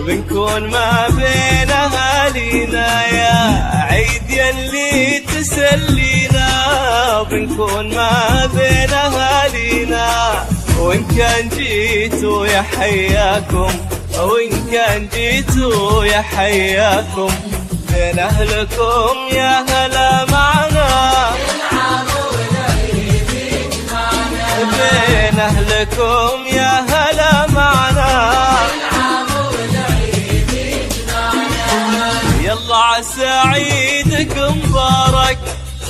بنكون ما بين أهالينا يا عيد يلي تسلينا. بنكون ما بين أهالينا وإن كان جيتوا يا حياكم، وإن كان جيتوا يا حياكم. بين أهلكم يا هلا معنا، بين أهلكم يا هلا معنا. يلا عسى عيدك مبارك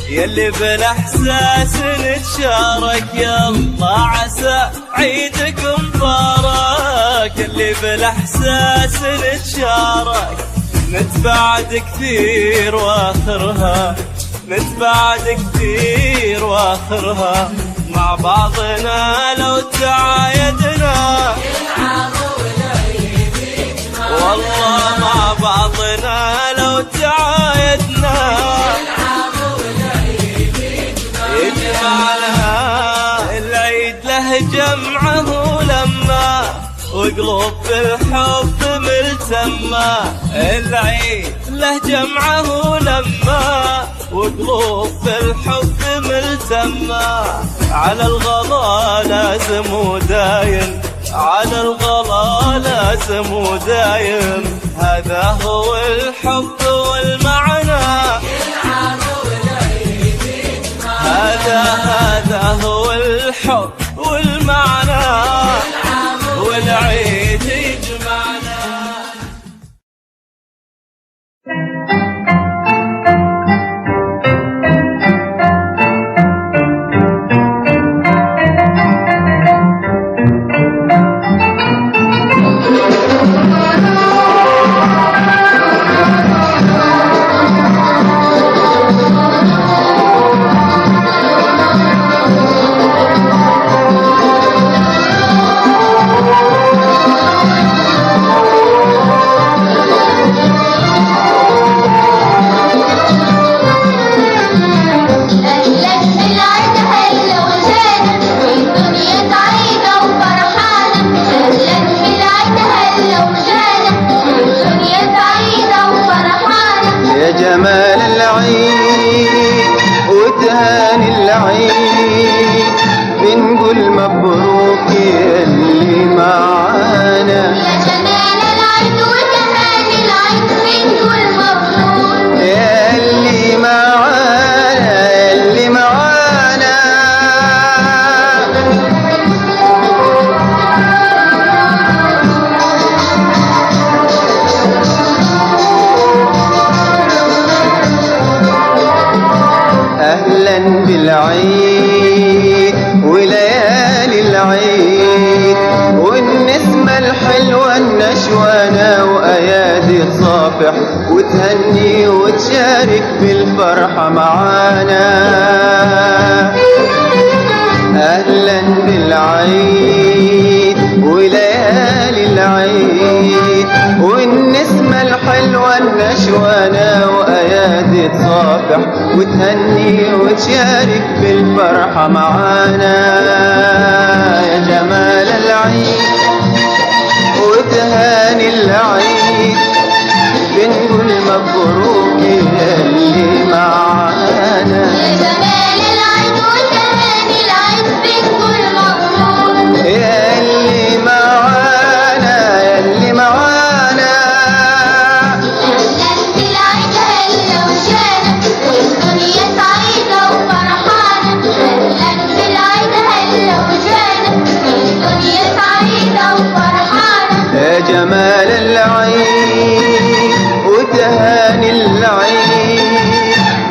يلي بالاحساس نتشارك. يلا عسى عيدك مبارك يلي بالاحساس نتشارك. نتبعد كثير واخرها، نتبعد كثير واخرها. مع بعضنا لو تعايدنا، والله مع بعضنا لو تعايدنا. يجمعنا العيد له جمعه لما، وقلوب بالحب ملتمة. العيد له جمعه لما، وقلوب بالحب ملتمة. على الغلا لازم ودايم، على الغلا لازم ودايم. هذا هو الحب والمعنى، هذا هو الحب والمعنى. والعيد يجمعنا. جمال العيد وتهاني العيد، بنقول مبروك يلي معانا. يا جمال العيد وتهاني العيد، بنقول مبروك يلي معانا، يلي معانا. أهلا بالعيد وليالي العيد، والنسمة الحلوة النشوانة وأيادي الصافح، وتهني وتشارك بالفرحة معانا. أهلا بالعيد وليالي العيد، والنسمة الحلوة النشوانة وأيادي تصافح، وتهني وتشارك بالفرحة معانا. يا جمال العيد وتهاني العيد، بنقول مبروك يلي معانا. يا جمال العيد وتهاني العيد، بنقول مبروك يلي معانا، يلي معانا. أهلا بالعيد هلا وشانا، والدنيا سعيدة وفرحانة. أهلا بالعيد هلا وشانا، والدنيا سعيدة وفرحانة. يا جمال العيد وتهاني العيد،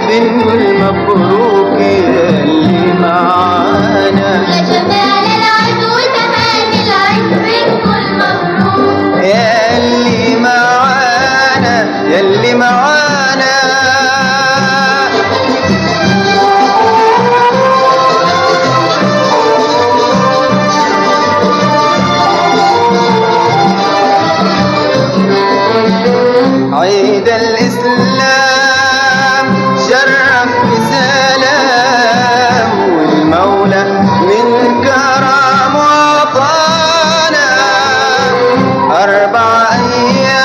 بنقول مبروك يلي معانا. يا جمال العيد وتهاني العيد، بنقول مبروك يلي معانا، يلي معانا. عيد الإسلام شرف بسلام، والمولى من كرم وطانا. 4 أيام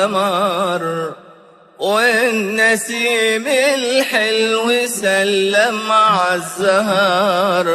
مر والنسيم الحلو سلم عالزهر